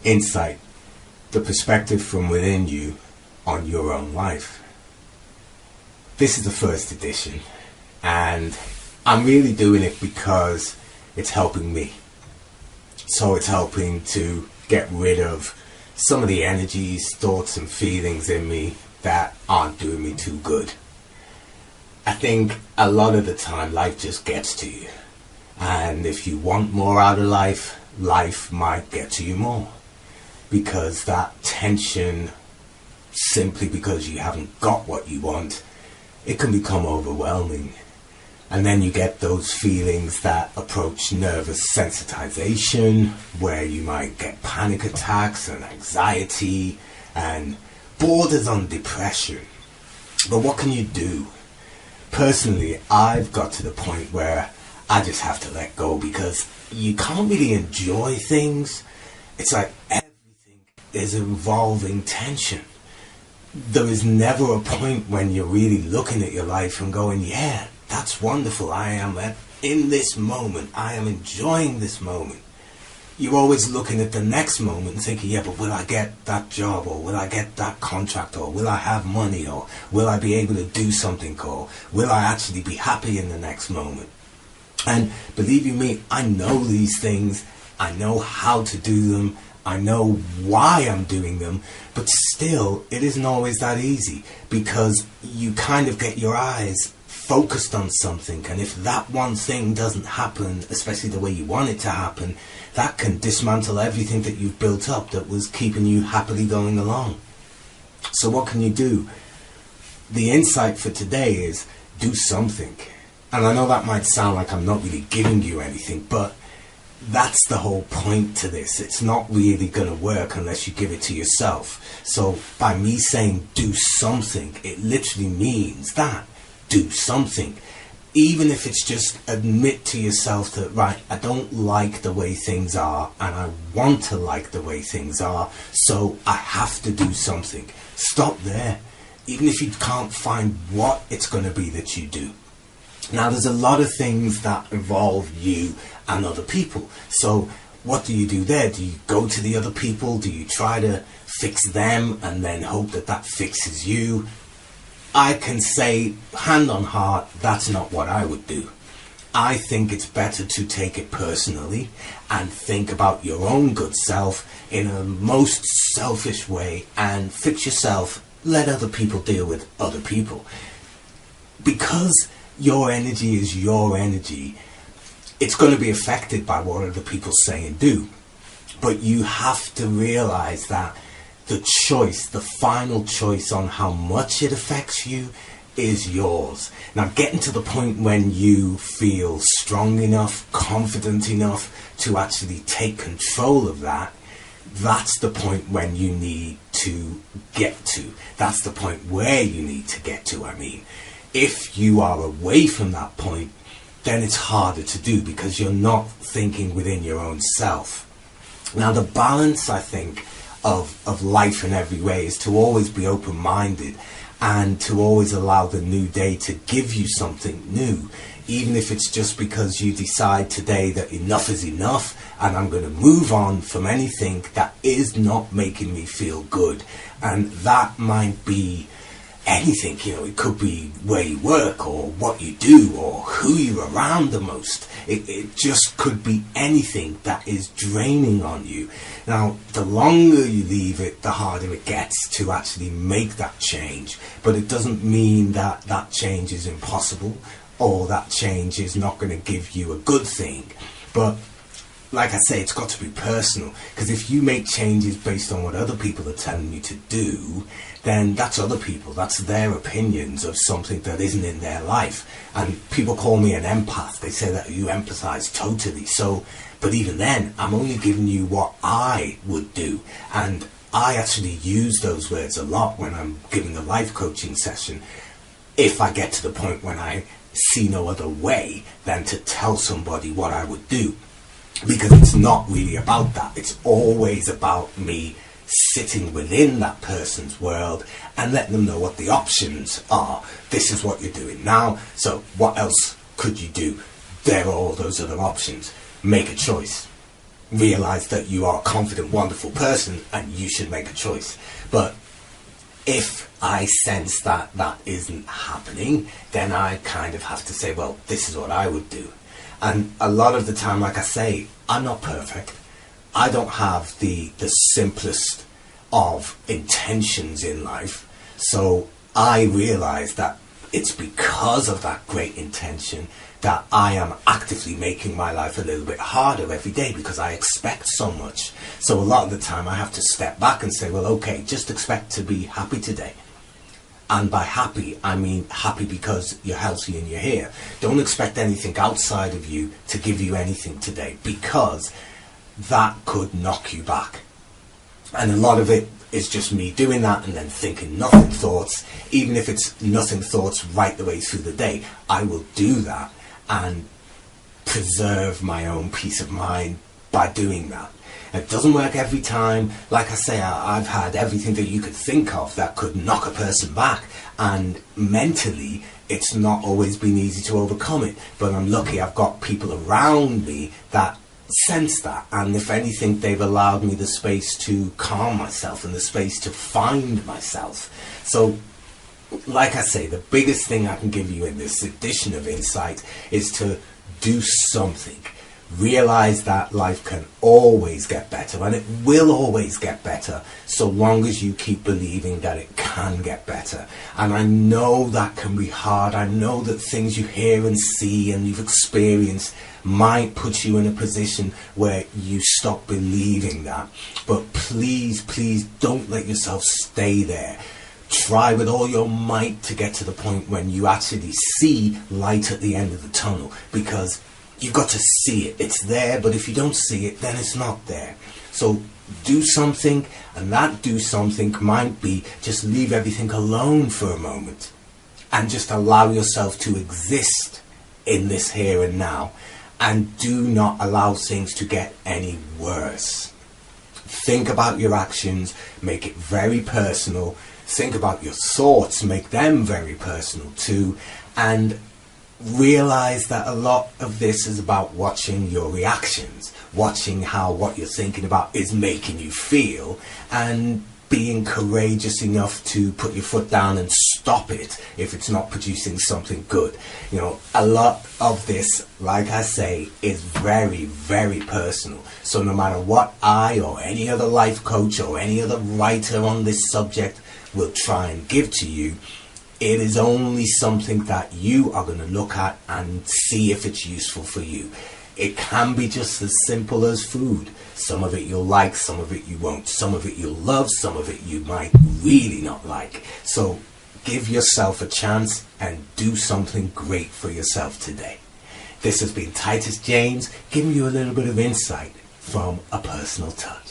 insight, the perspective from within you on your own life. This is the first edition, and I'm really doing it because it's helping me. So it's helping to get rid of some of the energies, thoughts and feelings in me that aren't doing me too good. I think a lot of the time life just gets to you, and if you want more out of life, life might get to you more, because that tension, simply because you haven't got what you want, it can become overwhelming. And then you get those feelings that approach nervous sensitization, where you might get panic attacks and anxiety and borders on depression. But what can you do? Personally, I've got to the point where I just have to let go, because you can't really enjoy things. It's like everything is involving tension. There is never a point when you're really looking at your life and going, yeah, that's wonderful. I am in this moment. I am enjoying this moment. You're always looking at the next moment and thinking, yeah, but will I get that job, or will I get that contract, or will I have money, or will I be able to do something, or will I actually be happy in the next moment? And believe you me, I know these things. I know how to do them. I know why I'm doing them, but still it isn't always that easy, because you kind of get your eyes focused on something, and if that one thing doesn't happen, especially the way you want it to happen, that can dismantle everything that you've built up that was keeping you happily going along. So what can you do? The insight for today is do something. And I know that might sound like I'm not really giving you anything, but that's the whole point to this. It's not really going to work unless you give it to yourself. So by me saying do something, it literally means that. Do something. Even if it's just admit to yourself that, right, I don't like the way things are, and I want to like the way things are, so I have to do something. Stop there. Even if you can't find what it's going to be that you do. Now, there's a lot of things that involve you and other people. So what do you do there? Do you go to the other people? Do you try to fix them and then hope that that fixes you? I can say, hand on heart, that's not what I would do. I think it's better to take it personally and think about your own good self in a most selfish way and fix yourself. Let other people deal with other people. Because your energy is your energy, it's going to be affected by what other people say and do. But you have to realize that the choice, the final choice on how much it affects you is yours. Now, getting to the point when you feel strong enough, confident enough to actually take control of that, that's the point when you need to get to. That's the point where you need to get to, I mean. If you are away from that point, then it's harder to do, because you're not thinking within your own self. Now, the balance, I think, of life in every way is to always be open-minded and to always allow the new day to give you something new, even if it's just because you decide today that enough is enough and I'm going to move on from anything that is not making me feel good. And that might be anything, you know. It could be where you work, or what you do, or who you're around the most. It just could be anything that is draining on you. Now, the longer you leave it, the harder it gets to actually make that change. But it doesn't mean that that change is impossible, or that change is not going to give you a good thing. But like I say, it's got to be personal, because if you make changes based on what other people are telling you to do, then that's other people, that's their opinions of something that isn't in their life. And people call me an empath. They say that you empathize totally. So, but even then, I'm only giving you what I would do. And I actually use those words a lot when I'm giving a life coaching session, if I get to the point when I see no other way than to tell somebody what I would do. Because it's not really about that. It's always about me sitting within that person's world and letting them know what the options are. This is what you're doing now, so what else could you do? There are all those other options. Make a choice. realize that you are a confident, wonderful person and you should make a choice. But if I sense that that isn't happening, then I kind of have to say, well, this is what I would do. And a lot of the time, like I say, I'm not perfect. I don't have the simplest of intentions in life. So I realize that it's because of that great intention that I am actively making my life a little bit harder every day, because I expect so much. So a lot of the time I have to step back and say, well, okay, just expect to be happy today. And by happy, I mean happy because you're healthy and you're here. Don't expect anything outside of you to give you anything today, because that could knock you back. And a lot of it is just me doing that and then thinking nothing thoughts. Even if it's nothing thoughts right the way through the day, I will do that and preserve my own peace of mind by doing that. It doesn't work every time. Like I say, I've had everything that you could think of that could knock a person back, and mentally it's not always been easy to overcome it. But I'm lucky I've got people around me that sense that, and if anything, they've allowed me the space to calm myself and the space to find myself. So like I say, the biggest thing I can give you in this edition of Insight is to do something. Realize that life can always get better, and it will always get better so long as you keep believing that it can get better. And I know that can be hard. I know that things you hear and see and you've experienced might put you in a position where you stop believing that. But please, please don't let yourself stay there. Try with all your might to get to the point when you actually see light at the end of the tunnel, because you've got to see it. It's there, but if you don't see it, then it's not there. So do something, and that do something might be just leave everything alone for a moment and just allow yourself to exist in this here and now, and do not allow things to get any worse. Think about your actions, make it very personal. Think about your thoughts, make them very personal too, and realize that a lot of this is about watching your reactions, watching how what you're thinking about is making you feel, and being courageous enough to put your foot down and stop it if it's not producing something good. You know, a lot of this, like I say, is very, very personal. So no matter what I or any other life coach or any other writer on this subject will try and give to you, it is only something that you are going to look at and see if it's useful for you. It can be just as simple as food. Some of it you'll like, some of it you won't. Some of it you'll love, some of it you might really not like. So give yourself a chance and do something great for yourself today. This has been Titus James, giving you a little bit of insight from a personal touch.